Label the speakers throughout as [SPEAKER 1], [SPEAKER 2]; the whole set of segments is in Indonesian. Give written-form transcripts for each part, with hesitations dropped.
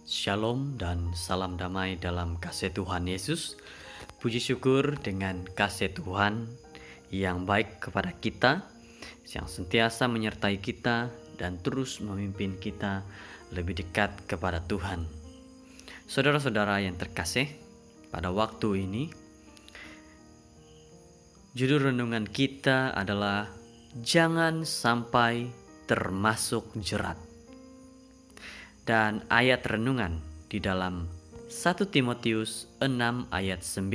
[SPEAKER 1] Shalom dan salam damai dalam kasih Tuhan Yesus. Puji syukur dengan kasih Tuhan yang baik kepada kita, yang sentiasa menyertai kita dan terus memimpin kita lebih dekat kepada Tuhan. Saudara-saudara yang terkasih, pada waktu ini judul renungan kita adalah jangan sampai termasuk jerat. Dan ayat renungan di dalam 1 Timotius 6 ayat 9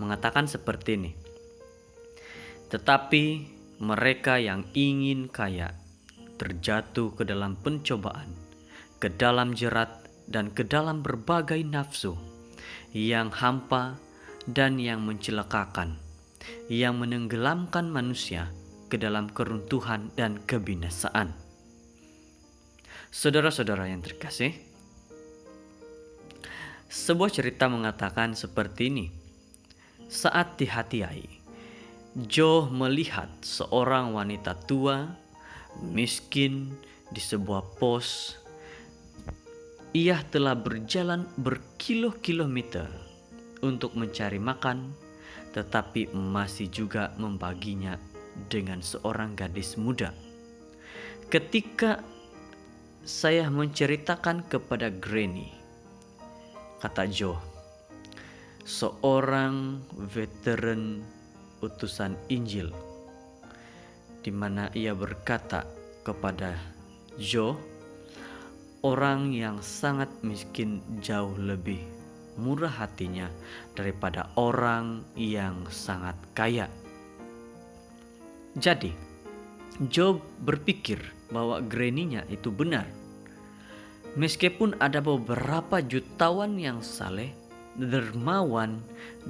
[SPEAKER 1] mengatakan seperti ini. Tetapi mereka yang ingin kaya terjatuh ke dalam pencobaan, ke dalam jerat dan ke dalam berbagai nafsu yang hampa dan yang mencelakakan, yang menenggelamkan manusia ke dalam keruntuhan dan kebinasaan. Saudara-saudara yang terkasih, sebuah cerita mengatakan seperti ini. Saat di Hatiai, Joe melihat seorang wanita tua, miskin di sebuah pos. Ia telah berjalan berkilo-kilometer untuk mencari makan, tetapi masih juga membaginya dengan seorang gadis muda. Ketika saya menceritakan kepada Granny, kata Joe, seorang veteran utusan Injil, di mana ia berkata kepada Joe, orang yang sangat miskin jauh lebih murah hatinya daripada orang yang sangat kaya. Jadi, Joe berpikir bahwa Granny-nya itu benar. Meskipun ada beberapa jutawan yang saleh, dermawan,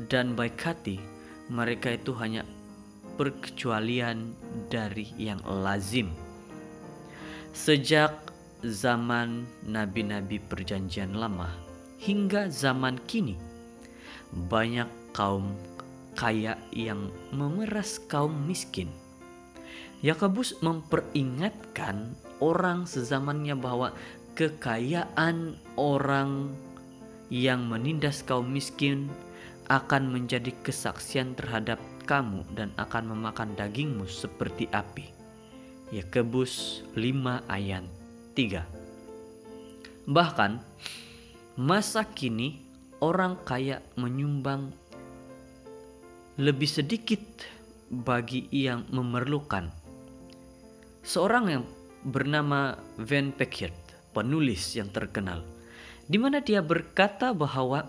[SPEAKER 1] dan baik hati, mereka itu hanya perkecualian dari yang lazim. Sejak zaman nabi-nabi perjanjian lama hingga zaman kini, banyak kaum kaya yang memeras kaum miskin. Yakobus memperingatkan orang sezamannya bahwa kekayaan orang yang menindas kaum miskin akan menjadi kesaksian terhadap kamu dan akan memakan dagingmu seperti api. Yakobus 5 ayat 3. Bahkan masa kini orang kaya menyumbang lebih sedikit bagi yang memerlukan. Seorang yang bernama Van Packard, penulis yang terkenal, di mana dia berkata bahwa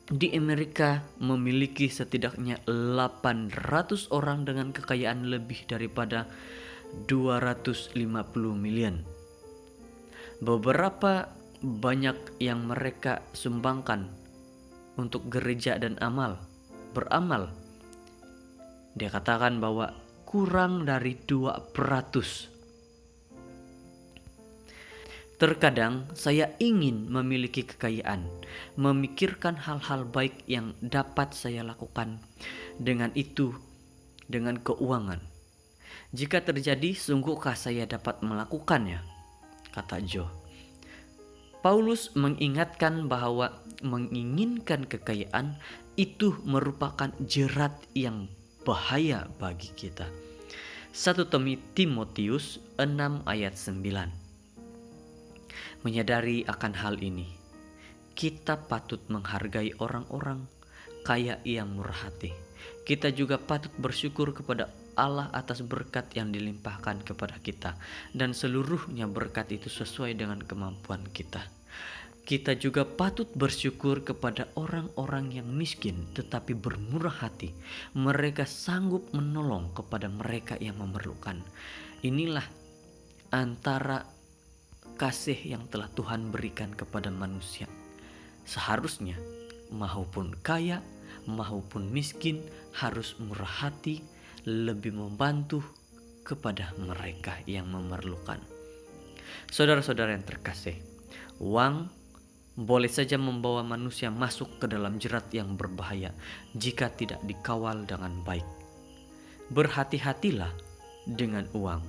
[SPEAKER 1] di Amerika memiliki setidaknya 800 orang dengan kekayaan lebih daripada 250 miliar. Beberapa banyak yang mereka sumbangkan untuk gereja dan beramal. Dia katakan bahwa kurang dari 2%. Terkadang saya ingin memiliki kekayaan, memikirkan hal-hal baik yang dapat saya lakukan dengan keuangan. Jika terjadi, sungguhkah saya dapat melakukannya? Kata Joe. Paulus mengingatkan bahwa menginginkan kekayaan itu merupakan jerat yang bahaya bagi kita. 1 Timotius 6 ayat 9. Menyadari akan hal ini, kita patut menghargai orang-orang kaya yang murah hati. Kita juga patut bersyukur kepada Allah atas berkat yang dilimpahkan kepada kita, dan seluruhnya berkat itu sesuai dengan kemampuan kita. Kita juga patut bersyukur kepada orang-orang yang miskin tetapi bermurah hati. Mereka sanggup menolong kepada mereka yang memerlukan. Inilah antara kasih yang telah Tuhan berikan kepada manusia. Seharusnya maupun kaya maupun miskin harus murah hati, lebih membantu kepada mereka yang memerlukan. Saudara-saudara yang terkasih, uang boleh saja membawa manusia masuk ke dalam jerat yang berbahaya jika tidak dikawal dengan baik. Berhati-hatilah dengan uang.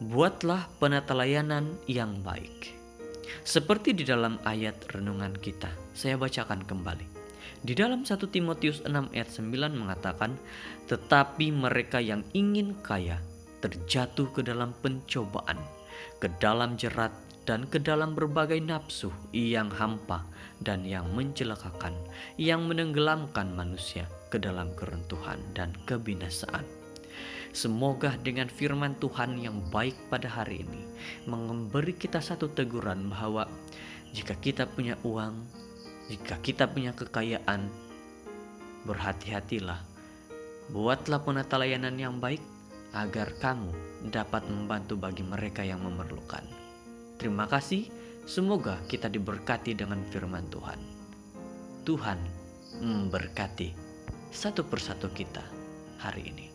[SPEAKER 1] Buatlah penata layanan yang baik. Seperti di dalam ayat renungan kita, saya bacakan kembali. Di dalam 1 Timotius 6 ayat 9 mengatakan, tetapi mereka yang ingin kaya terjatuh ke dalam pencobaan, ke dalam jerat, dan ke dalam berbagai nafsu yang hampa dan yang mencelakakan, yang menenggelamkan manusia ke dalam keruntuhan dan kebinasaan. Semoga dengan firman Tuhan yang baik pada hari ini memberi kita satu teguran bahwa jika kita punya uang, jika kita punya kekayaan, berhati-hatilah. Buatlah penata layanan yang baik agar kamu dapat membantu bagi mereka yang memerlukan. Terima kasih, semoga kita diberkati dengan firman Tuhan. Tuhan memberkati satu persatu kita hari ini.